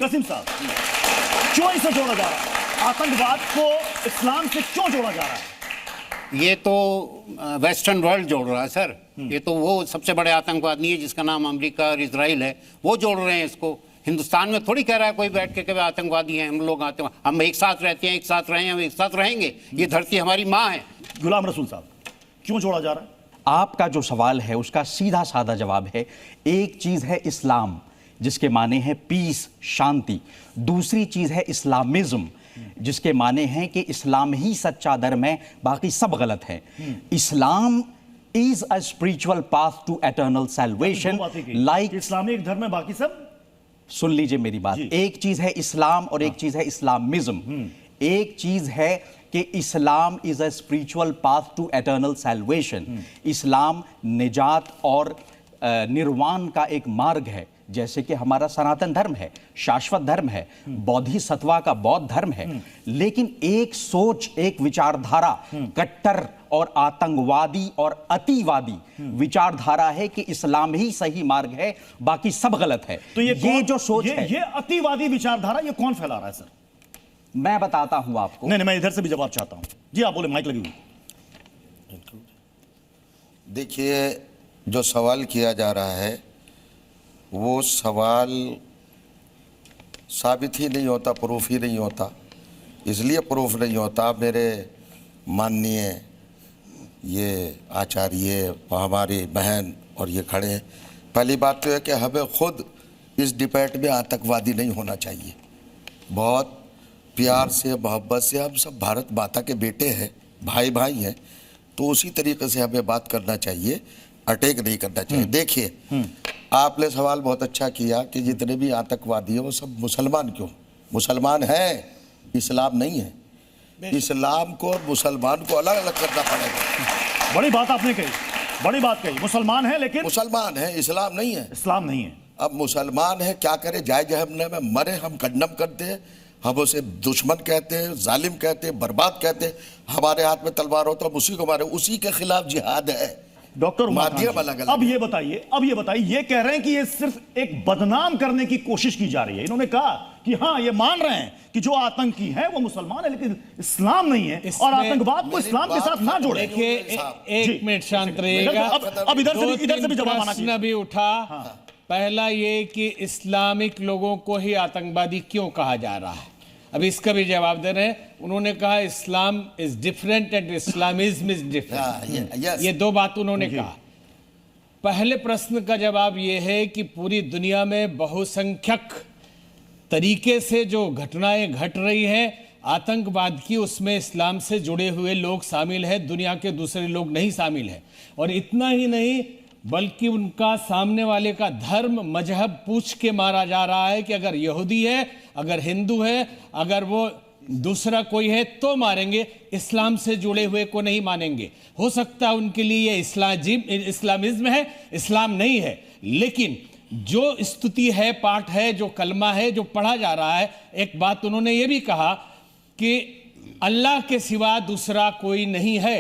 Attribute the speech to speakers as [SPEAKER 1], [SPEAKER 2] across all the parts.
[SPEAKER 1] कसीम साहब, क्यों इसे जोड़ा जा रहा है? आतंकवाद को इस्लाम से क्यों जोड़ा जा रहा है?
[SPEAKER 2] ये तो वेस्टर्न वर्ल्ड जोड़ रहा है सर। ये तो वो सबसे बड़े आतंकवाद नहीं है जिसका नाम अमेरिका और इजराइल है, वो जोड़ रहे हैं इसको। हिंदुस्तान में थोड़ी कह रहा है कोई बैठ के आतंकवादी हैं, हम लोग आते हैं, हम एक साथ रहते हैं, एक साथ रहे हैं, हम एक साथ रहेंगे, ये धरती हमारी माँ है।
[SPEAKER 1] गुलाम रसूल साहब, क्यों जोड़ा जा रहा है?
[SPEAKER 3] आपका जो सवाल है उसका सीधा साधा जवाब है, एक चीज है इस्लाम जिसके माने हैं पीस, शांति। दूसरी चीज है इस्लामिज्म जिसके माने हैं कि इस्लाम ही सच्चा धर्म है, बाकी सब गलत है। Islam is a spiritual path to eternal salvation. Like
[SPEAKER 1] Islam एक धर्म है, बाकी सब।
[SPEAKER 3] सुन लीजिए मेरी बात, एक चीज है इस्लाम और एक चीज है इस्लामिज्म। एक चीज है कि Islam is a spiritual path to eternal salvation. इस्लाम निजात और निर्वाण का एक मार्ग है, जैसे कि हमारा सनातन धर्म है, शाश्वत धर्म है, बोधिसत्वा का बौद्ध धर्म है। लेकिन एक सोच, एक विचारधारा कट्टर और आतंकवादी और अतिवादी विचारधारा है कि इस्लाम ही सही मार्ग है, बाकी सब गलत है।
[SPEAKER 1] तो ये
[SPEAKER 3] जो सोच है,
[SPEAKER 1] ये अतिवादी विचारधारा ये कौन फैला रहा है सर?
[SPEAKER 3] मैं बताता हूं आपको।
[SPEAKER 1] नहीं, मैं इधर से भी जवाब चाहता हूं। जी आप बोले, माइक लगी हुई।
[SPEAKER 4] देखिए, जो सवाल किया जा रहा है वो सवाल साबित ही नहीं होता, प्रूफ ही नहीं होता। इसलिए प्रूफ नहीं होता, मेरे माननीय ये आचार्य, हमारी बहन और ये खड़े हैं। पहली बात तो है कि हमें खुद इस डिबेट में आतंकवादी नहीं होना चाहिए। बहुत प्यार से, मोहब्बत से हम सब भारत माता के बेटे हैं, भाई भाई हैं, तो उसी तरीके से हमें बात करना चाहिए, अटैक नहीं करना चाहिए। देखिए, आपने सवाल बहुत अच्छा किया कि जितने भी आतंकवादी हैं वो सब मुसलमान क्यों? मुसलमान हैं, इस्लाम नहीं है। इस्लाम को और मुसलमान को अलग अलग करना पड़ेगा।
[SPEAKER 1] बड़ी बात आपने कही, बड़ी बात कही। मुसलमान है लेकिन
[SPEAKER 4] मुसलमान है, इस्लाम नहीं है।
[SPEAKER 1] इस्लाम नहीं है।
[SPEAKER 4] अब मुसलमान है, क्या करे, जाए जहन्नम में मरे, हम कंडम करते हैं, हम उसे दुश्मन कहते हैं, जालिम कहते हैं, बर्बाद कहते हैं। हमारे हाथ में तलवार हो तो हम उसी को मारे, उसी के खिलाफ जिहाद है।
[SPEAKER 1] डॉक्टर
[SPEAKER 4] माध्यम अलग अलग।
[SPEAKER 1] अब ये बताइए, ये कह रहे हैं कि ये सिर्फ एक बदनाम करने की कोशिश की जा रही है। इन्होंने कहा कि हाँ, ये मान रहे हैं कि जो आतंकी है वो मुसलमान है, लेकिन इस्लाम नहीं है, और आतंकवाद को इस्लाम के साथ ना जोड़े।
[SPEAKER 5] देखिए, एक मिनट शांत रहिएगा।
[SPEAKER 1] अब इधर से भी जवाब आना चाहिए।
[SPEAKER 5] प्रश्न भी उठा। पहला ये कि इस्लामिक लोगों को ही आतंकवादी क्यों कहा जा रहा है, अब इसका भी जवाब दे रहे हैं। उन्होंने कहा Islam is different and Islamism is different. ये दो बात उन्होंने कहा। पहले प्रश्न का जवाब ये है कि पूरी दुनिया में बहुसंख्यक तरीके से जो घटनाएं घट रही हैं आतंकवाद की, उसमें इस्लाम से जुड़े हुए लोग शामिल हैं, दुनिया के दूसरे लोग नहीं शामिल हैं। और इतना ही नहीं, बल्कि उनका सामने वाले का धर्म, मजहब पूछ के मारा जा रहा है कि अगर यहूदी है, अगर हिंदू है, अगर वो दूसरा कोई है तो मारेंगे, इस्लाम से जुड़े हुए को नहीं मानेंगे। हो सकता है उनके लिए ये इस्लामिज्म है, इस्लाम नहीं है। लेकिन जो स्तुति है, पाठ है, जो कलमा है, जो पढ़ा जा रहा है, एक बात उन्होंने ये भी कहा कि अल्लाह के सिवा दूसरा कोई नहीं है।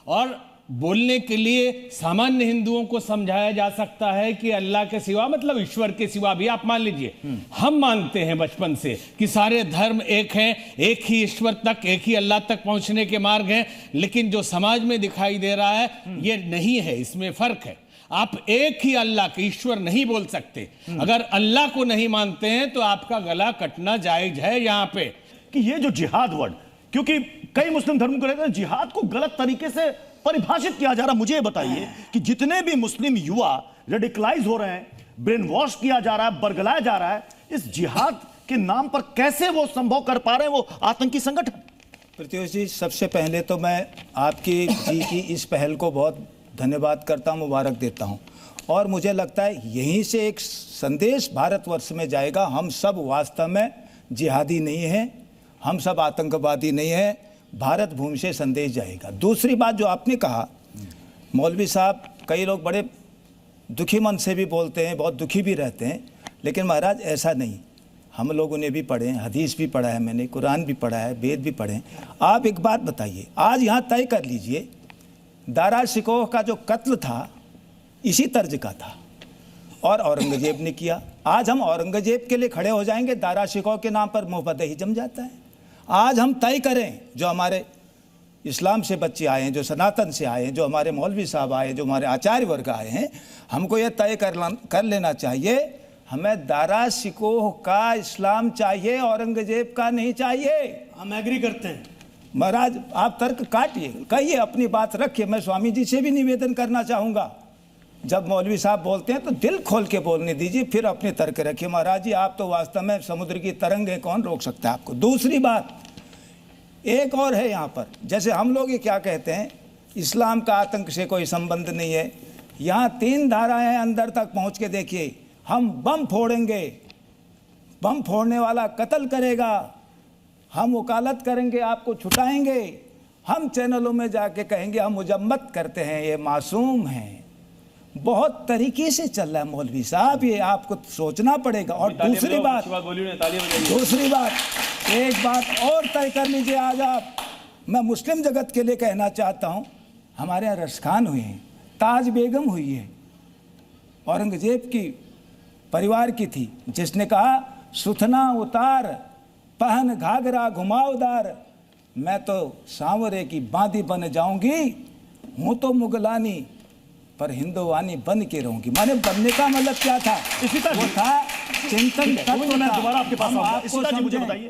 [SPEAKER 5] और बोलने के लिए सामान्य हिंदुओं को समझाया जा सकता है कि अल्लाह के सिवा मतलब ईश्वर के सिवा भी आप मान लीजिए। हम मानते हैं बचपन से कि सारे धर्म एक हैं, एक ही ईश्वर तक, एक ही अल्लाह तक पहुंचने के मार्ग हैं। लेकिन जो समाज में दिखाई दे रहा है ये नहीं है, इसमें फर्क है। आप एक ही अल्लाह के ईश्वर नहीं बोल सकते। अगर अल्लाह को नहीं मानते हैं तो आपका गला कटना जायज है। यहाँ पे
[SPEAKER 1] कि ये जो जिहाद वर्ड, क्योंकि कई मुस्लिम धर्म को रहते हैं जिहाद को गलत तरीके से परिभाषित किया जा रहा। मुझे ये बताइए कि जितने भी मुस्लिम युवा रेडिकलाइज हो रहे हैं, ब्रेन वॉश किया जा रहा है, बरगलाया जा रहा है, इस जिहाद के नाम पर कैसे वो संभव कर पा रहे हैं वो आतंकी संगठन?
[SPEAKER 6] प्रत्युष जी, सबसे पहले तो मैं आपकी जी की इस पहल को बहुत धन्यवाद करता हूं, मुबारक देता हूं। और मुझे लगता है यहीं से एक संदेश भारतवर्ष में जाएगा, हम सब वास्तव में जिहादी नहीं हैं, हम सब आतंकवादी नहीं हैं। भारत भूमि से संदेश जाएगा। दूसरी बात जो आपने कहा, मौलवी साहब, कई लोग बड़े दुखी मन से भी बोलते हैं, बहुत दुखी भी रहते हैं, लेकिन महाराज ऐसा नहीं। हम लोगों ने भी पढ़े हैं, हदीस भी पढ़ा है, मैंने कुरान भी पढ़ा है, वेद भी पढ़े हैं। आप एक बात बताइए, आज यहाँ तय कर लीजिए, दारा शिकोह का जो कत्ल था इसी तर्ज का था। और औरंगजेब ने किया। आज हम औरंगजेब के लिए खड़े हो जाएंगे, दारा शिकोह के नाम पर मुंहफदही जम जाता है। आज हम तय करें, जो हमारे इस्लाम से बच्चे आए हैं, जो सनातन से आए हैं, जो हमारे मौलवी साहब आए हैं, जो हमारे आचार्य वर्ग आए हैं, हमको ये तय कर लेना चाहिए, हमें दारा शिकोह का इस्लाम चाहिए, औरंगजेब का नहीं चाहिए।
[SPEAKER 7] हम एग्री करते हैं।
[SPEAKER 6] महाराज आप तर्क काटिए, कहिए, अपनी बात रखिए। मैं स्वामी जी से भी निवेदन करना चाहूँगा, जब मौलवी साहब बोलते हैं तो दिल खोल के बोलने दीजिए, फिर अपने तर्क रखिए। महाराज जी आप तो वास्तव में समुद्र की तरंग है, कौन रोक सकता है आपको। दूसरी बात एक और है यहाँ पर, जैसे हम लोग ये क्या कहते हैं, इस्लाम का आतंक से कोई संबंध नहीं है। यहाँ 3 धाराएं हैं, अंदर तक पहुँच के देखिए। हम बम फोड़ेंगे, बम फोड़ने वाला कत्ल करेगा, हम वकालत करेंगे, आपको छुटाएंगे, हम चैनलों में जाके कहेंगे हम मुजम्मत करते हैं, ये मासूम हैं। बहुत तरीके से चल रहा है मौलवी साहब, ये आपको सोचना पड़ेगा। और दूसरी बात, एक बात और तय कर लीजिए आज आप, मैं मुस्लिम जगत के लिए कहना चाहता हूँ, हमारे यहाँ रसखान हुई हैं, ताज बेगम हुई है, औरंगजेब की परिवार की थी, जिसने कहा सुथना उतार पहन घाघरा घुमावदार, मैं तो सांवरे की बांदी बन जाऊंगी, हूँ तो मुगलानी पर हिंदुवानी बन के रहूंगी। माने बनने का मतलब क्या था? वो था चिंतन तत्व।
[SPEAKER 1] मैं दोबारा आपके पास आऊंगा। इसीता जी मुझे बताइए,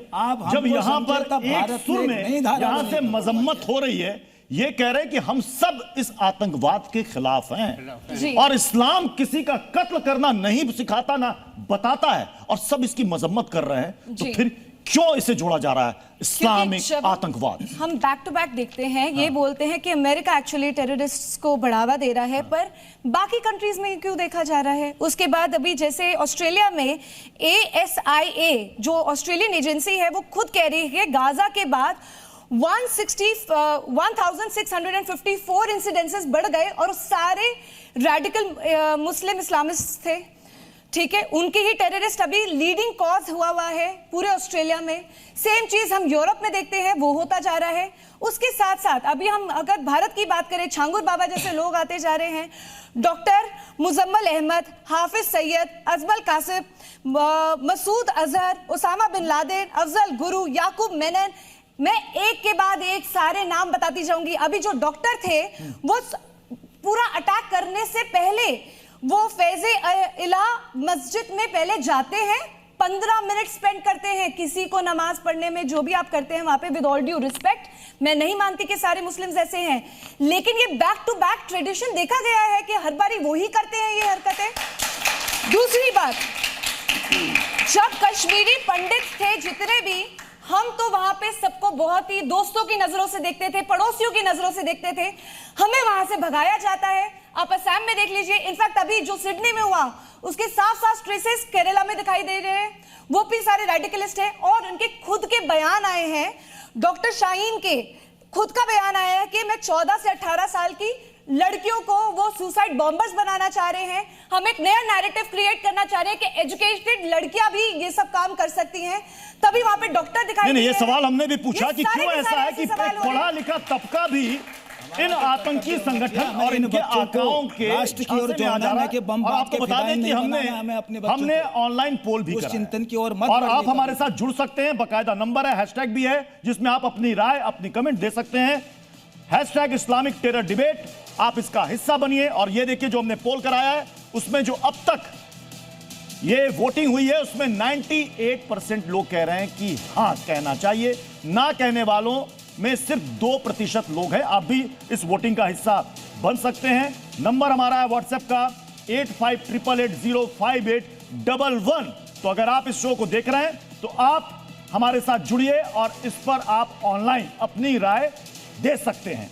[SPEAKER 1] जब यहाँ पर एक सुर में यहाँ से मजम्मत हो रही है, ये कह रहे हैं कि हम सब इस आतंकवाद के खिलाफ हैं और इस्लाम किसी का कत्ल करना नहीं सिखाता ना बताता है, और सब इसकी मजम्मत कर रहे हैं, तो फिर क्यों इसे जोड़ा जा रहा है इस्लामिक आतंकवाद?
[SPEAKER 8] हम बैक टू बैक देखते हैं, ये बोलते हैं कि अमेरिका एक्चुअली टेररिस्ट को बढ़ावा दे रहा है, पर बाकी कंट्रीज में क्यों देखा जा रहा है? उसके बाद अभी जैसे ऑस्ट्रेलिया में ASIA जो ऑस्ट्रेलियन एजेंसी है, वो खुद कह रही है गाजा के बाद 1654 इंसिडेंसेस बढ़ गए और सारे रेडिकल मुस्लिम इस्लामिस्ट थे। ठीक है, उनके ही टेररिस्ट अभी लीडिंग कॉज हुआ है पूरे ऑस्ट्रेलिया में। सेम चीज हम यूरोप में देखते हैं, वो होता जा रहा है। उसके साथ साथ अभी हम अगर भारत की बात करें, छांगुर बाबा जैसे लोग आते जा रहे हैं, डॉक्टर मुजम्मल अहमद, हाफिज सैयद, अजमल कासिम, मसूद अजहर, उसामा बिन लादेन, अफजल गुरु, याकूब मेनन, मैं एक के बाद एक सारे नाम बताती जाऊंगी। अभी जो डॉक्टर थे वो पूरा अटैक करने से पहले वो फैज़े इला मस्जिद में पहले जाते हैं, 15 मिनट स्पेंड करते हैं किसी को नमाज पढ़ने में, जो भी आप करते हैं वहां पे, विद ऑल ड्यू रिस्पेक्ट, मैं नहीं मानती कि सारे मुस्लिम्स ऐसे हैं, लेकिन ये बैक टू बैक ट्रेडिशन देखा गया है कि हर बारी वो ही करते हैं ये हरकतें। दूसरी बात, जब कश्मीरी पंडित थे जितने भी, हम तो वहां पे सबको बहुत ही दोस्तों की नजरों से देखते थे, पड़ोसियों की नजरों से देखते थे, हमें वहां से भगाया जाता है। आप असम में देख लीजिए, इनफैक्ट अभी जो सिडनी में हुआ उसके साफ साफ ट्रेसेस केरला में दिखाई दे रहे हैं, वो भी सारे रेडिकलिस्ट हैं। और उनके खुद के बयान आए हैं, डॉक्टर शाहीन के खुद का बयान आया है कि मैं 14 से 18 साल की लड़कियों को वो सुसाइड बॉम्बर्स बनाना चाह रहे हैं। हम एक नया नैरेटिव क्रिएट करना चाह रहे हैं कि एजुकेटेड लड़कियां भी ये सब काम कर सकती हैं, तभी वहां पे डॉक्टर दिखाई
[SPEAKER 1] नहीं, ये सवाल हमने भी पूछा कि क्यों ऐसा है कि पढ़ा लिखा तबका भी इन आतंकी संगठन और इनके आकाओं के
[SPEAKER 6] राष्ट्र की ओर जोड़ना है कि बम बात
[SPEAKER 1] आपको बता दें कि हमने ऑनलाइन पोल भी करा
[SPEAKER 6] चिंतन की ओर
[SPEAKER 1] और आप हमारे साथ जुड़ सकते हैं, बकायदा नंबर है, हैशटैग भी है, जिसमें आप अपनी राय, अपनी कमेंट दे सकते हैं, हैशटैग इस्लामिक टेरर डिबेट। आप इसका हिस्सा बनिए। और ये देखिए, जो हमने पोल कराया है उसमें जो अब तक ये वोटिंग हुई है उसमें 98% लोग कह रहे हैं कि हां कहना चाहिए, ना कहने वालों में सिर्फ 2% लोग हैं। आप भी इस वोटिंग का हिस्सा बन सकते हैं। नंबर हमारा है व्हाट्सएप का 8588058111। तो अगर आप इस शो को देख रहे हैं तो आप हमारे साथ जुड़िए और इस पर आप ऑनलाइन अपनी राय दे सकते हैं।